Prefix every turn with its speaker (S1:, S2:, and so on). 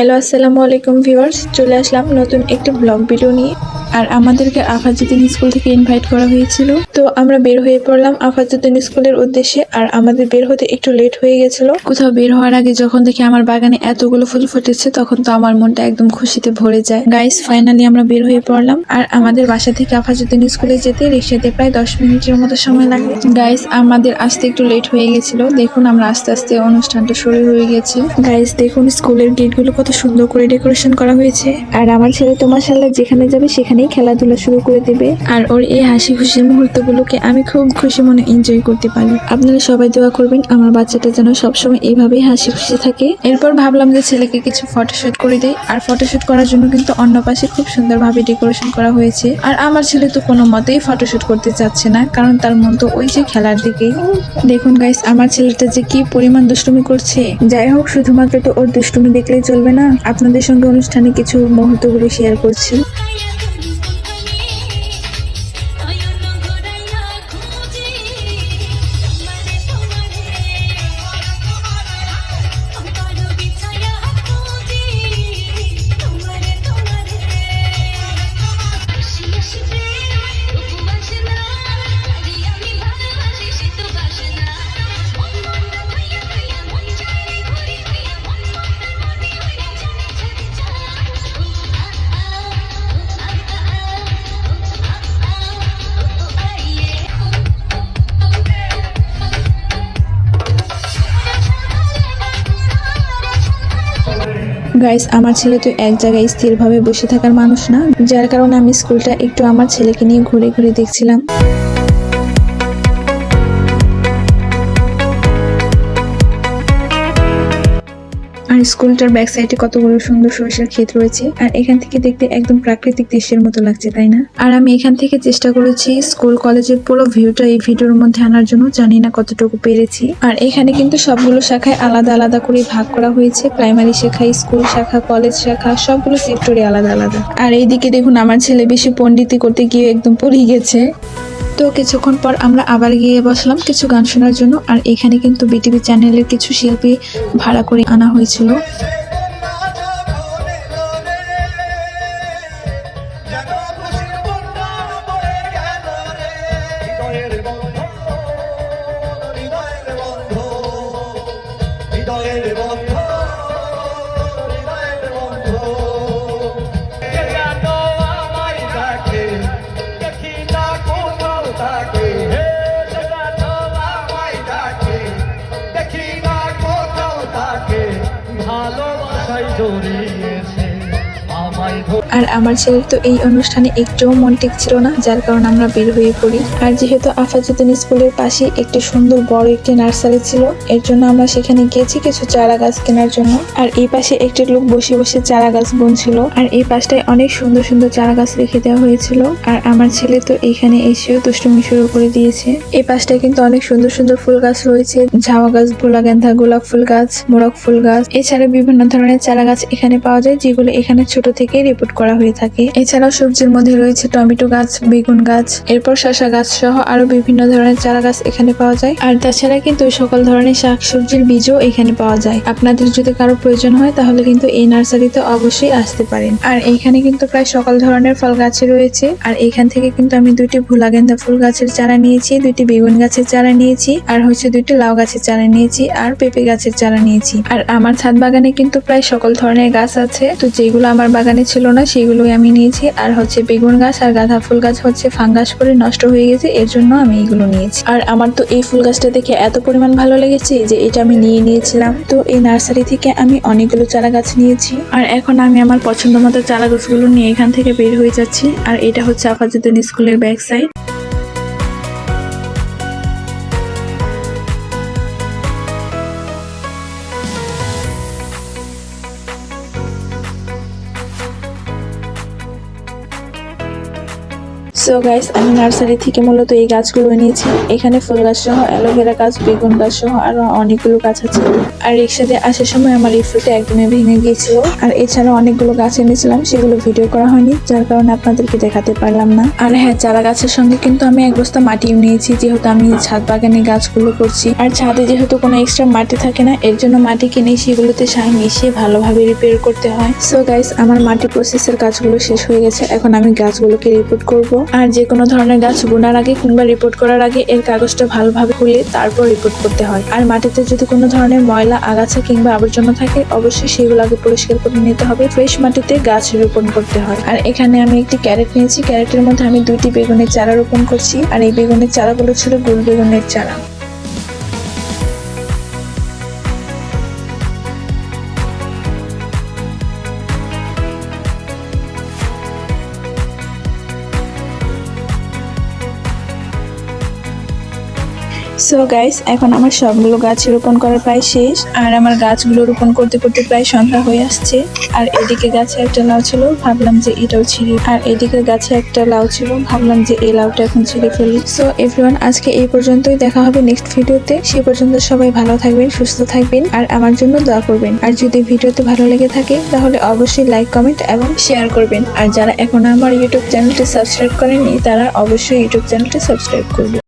S1: Hello আসসালামু আলাইকুম viewers, চলে আসলাম নতুন একটি ব্লগ ভিডিও নিয়ে। আর আমাদেরকে আফাজউদ্দিন স্কুল থেকে ইনভাইট করা হয়েছিল, তো আমরা বের হয়ে পড়লাম আফাজউদ্দিন স্কুলের উদ্দেশ্যে। আর আমাদের বের হতে একটু লেট হয়ে গেছিল। কোথাও বের হওয়ার আগে যখন দেখি আমার বাগানে এতগুলো ফুল ফুটেছে, তখন তো আমার মনটা একদম খুশিতে ভরে যায়। গাইস, ফাইনালি আমরা বের হয়ে পড়লাম। আর আমাদের বাসা থেকে আফাজউদ্দিন স্কুলে যেতে রিক্সাতে প্রায় 10 মিনিটের মতো সময় লাগে। গাইস, আমাদের আসতে একটু লেট হয়ে গেছিল। দেখুন, আমরা আস্তে আস্তে অনুষ্ঠানটা শুরু হয়ে গেছে। গাইস দেখুন, স্কুলের গেটগুলো কত সুন্দর করে ডেকোরেশন করা হয়েছে। আর আমার ছেলে তো মাশাআল্লাহ যেখানে যাবে সেখানেই খেলাধুলা শুরু করে দেবে। আর ওর এই হাসি খুশির মুহূর্তগুলোকে আমি খুব খুশি মনে এনজয় করতে পারি। আপনারা সবাই দোয়া করবেন আমার বাচ্চাটা যেন সবসময় এইভাবেই হাসি খুশি থাকে। এরপর ভাবলাম যে ছেলেকে কিছু ফটোশুট করে দেই। আর ফটোশুট করার জন্য কিন্তু অন্য পাশে খুব সুন্দরভাবে ডেকোরেশন করা হয়েছে। আর আমার ছেলে তো কোনো মতেই ফটোশুট করতে চাচ্ছে না, কারণ তার মন তো ওই যে খেলার দিকেই। দেখুন গাইস, আমার ছেলেটা যে কি পরিমাণ দুষ্টুমি করছে। যাই হোক, শুধুমাত্র তো ওর দুষ্টুমি দেখলেই চলবে না, আপনাদের সঙ্গে অনুষ্ঠানে কিছু মুহূর্তগুলো শেয়ার করছি। গাইস, আমার ছেলে তো এক জায়গায় স্থিরভাবে বসে থাকার মানুষ না, যার কারণে আমি স্কুলটা একটু আমার ছেলেকে নিয়ে ঘুরে ঘুরে দেখছিলাম। আর স্কুলটার ব্যাক সাইডে কতগুলো সুন্দর সরিষার ক্ষেত রয়েছে। আর এখান থেকে দেখতে একদম প্রাকৃতিক দৃশ্যের মতো লাগছে, তাই না? আর আমি এখান থেকে চেষ্টা করেছি স্কুল কলেজের পুরো ভিউটা এই ভিডিওর মধ্যে আনার জন্য, জানি না কতটুকু পেরেছি। আর এখানে কিন্তু সবগুলো শাখায় আলাদা আলাদা করে ভাগ করা হয়েছে। প্রাইমারি শাখা, স্কুল শাখা, কলেজ শাখা, সবগুলো সেক্টরে আলাদা আলাদা। আর এইদিকে দেখুন, আমার ছেলে বেশি পণ্ডিতি করতে গিয়ে একদম পড়ে গেছে। তো কিছুক্ষণ পর আমরা আবার গিয়ে বসলাম কিছু গান শোনার জন্য। আর এখানে কিন্তু বিটিভি চ্যানেলের কিছু শিল্পী ভাড়া করে আনা হয়েছিল। আর আমার ছেলের তো এই অনুষ্ঠানে একটুও মন টিকছিল না, যার কারণে আমরা বের হয়ে পড়ি। আর যেহেতু আফাজউদ্দিন স্কুলের পাশে একটি সুন্দর বড় একটি নার্সারি ছিল, এর জন্য আমরা সেখানে গিয়েছি কিছু চারা গাছ কেনার জন্য। আর এই পাশে একটি লোক বসে বসে চারা গাছ বুনছিল। আর এই পাশটায় অনেক সুন্দর সুন্দর চারা গাছ রেখে দেওয়া হয়েছিল। আর আমার ছেলে তো এখানে এসেও দুষ্টুমি শুরু করে দিয়েছে। এই পাশটায় কিন্তু অনেক সুন্দর সুন্দর ফুল গাছ রয়েছে, ঝাওয়া গাছ, ভোলা গেন্ধা, গোলাপ ফুল গাছ, মোরগ ফুল গাছ। এছাড়া বিভিন্ন ধরনের চারা গাছ এখানে পাওয়া যায়, যেগুলো এখানে ছোট থেকে রিপোর্ট করা হয়ে থাকে। এছাড়াও সবজির মধ্যে রয়েছে টমেটো গাছ, বেগুন গাছ, এরপর শসা গাছ সহ আরো বিভিন্ন ধরনের চারা গাছ এখানে পাওয়া যায়। আর তাছাড়া কিন্তু সকল ধরনের শাকসবজির বীজও এখানে পাওয়া যায়। আপনাদের যদি কারো প্রয়োজন হয় তাহলে কিন্তু এই নার্সারিতে অবশ্যই আসতে পারেন। আর এইখানে কিন্তু প্রায় সকল ধরনের ফল গাছ রয়েছে। আর এইখান থেকে কিন্তু আমি 2টি ভোলা গেন্দা ফুল গাছের চারা নিয়েছি, 2টি বেগুন গাছের চারা নিয়েছি, আর 2টি লাউ গাছের চারা নিয়েছি, আর পেঁপে গাছের চারা নিয়েছি। আর আমার ছাদ বাগানে কিন্তু প্রায় সকল ধরনের গাছ আছে, তো যেগুলো আমার বাগানে ছিল না সেগুলোই আমি নিয়েছি। আর বেগুন গাছ আর গাঁদা ফুল গাছ ফাঙ্গাস পরে নষ্ট হয়ে গেছে, এর জন্য আমি এগুলো নিয়েছি। আর আমার তো এই ফুল গাছটা দেখে এত পরিমাণ ভালো লেগেছে যে এটা আমি নিয়েছিলাম। তো এই নার্সারি থেকে আমি অনেকগুলো চারা গাছ নিয়েছি। আর এখন আমি আমার পছন্দ মতো চারা গাছগুলো নিয়ে এখান থেকে বের হয়ে যাচ্ছি। আর এটা হচ্ছে আফাজউদ্দিন স্কুলের ব্যাক সাইড। সো গাইস, আমি নার্সারি থেকে মূলত এই গাছগুলো নিয়েছি। এখানে ফুল গাছ সহ, অ্যালোভেরা গাছ, বেগুন গাছ সহ আরো অনেকগুলো গাছ আছে। আর রিক্সা দিয়ে আসার সময় আমার এই ফুলটা একদমই ভেঙে গিয়েছিল। আর এছাড়া অনেকগুলো গাছ এনেছিলাম, সেগুলো ভিডিও করা হয়নি, যার কারণে আপনাদেরকে দেখাতে পারলাম না। আর হ্যাঁ, চারা গাছের সঙ্গে কিন্তু আমি এক বস্তা মাটিও নিয়েছি, যেহেতু আমি ছাদ বাগানে গাছগুলো করছি। আর ছাদে যেহেতু কোনো এক্সট্রা মাটি থাকে না, এর জন্য মাটি কিনে সেগুলোতে সার মিশিয়ে ভালোভাবে রিপেয়ার করতে হয়। সো গাইস, আমার মাটি প্রসেসের কাজগুলো শেষ হয়ে গেছে। এখন আমি গাছগুলোকে রিপোর্ট করব। আর যে কোনো ধরনের গাছ বোনার আগে কিংবা রিপোর্ট করার আগে এর কাগজটা ভালোভাবে খুলে তারপর রিপোর্ট করতে হয়। আর মাটিতে যদি কোনো ধরনের ময়লা, আগাছা কিংবা আবর্জনা থাকে, অবশ্যই সেগুলো আগে পরিষ্কার করে নিতে হবে। ফ্রেশ মাটিতে গাছ রোপণ করতে হয়। আর এখানে আমি একটি ক্যারেট নিয়েছি, ক্যারেটের মধ্যে আমি 2টি বেগুনের চারা রোপণ করছি। আর এই বেগুনের চারাগুলো ছিল গোল বেগুনের চারা। সো গাইস, এখন আমার সবগুলো গাছ রোপণ করা প্রায় শেষ। আর আমার গাছগুলো রোপণ করতে করতে প্রায় সন্ধ্যা হয়ে আসছে। আর এদিকে গাছে একটা লাউ ছিল, ভাবলাম যে এটাও ছিঁড়ি। আর এদিকে গাছে একটা লাউ ছিল, ভাবলাম যে এই লাউটা এখন ছিঁড়ে ফেলি। সো এভরিওয়ান, আজকে এই পর্যন্তই। দেখা হবে নেক্সট ভিডিওতে। সে পর্যন্ত সবাই ভালো থাকবেন, সুস্থ থাকবেন, আর আমার জন্য দোয়া করবেন। আর যদি ভিডিওতে ভালো লেগে থাকে তাহলে অবশ্যই লাইক, কমেন্ট এবং শেয়ার করবেন। আর যারা এখনো আমার ইউটিউব চ্যানেলটি সাবস্ক্রাইব করেননি, তারা অবশ্যই ইউটিউব চ্যানেলটি সাবস্ক্রাইব করবেন।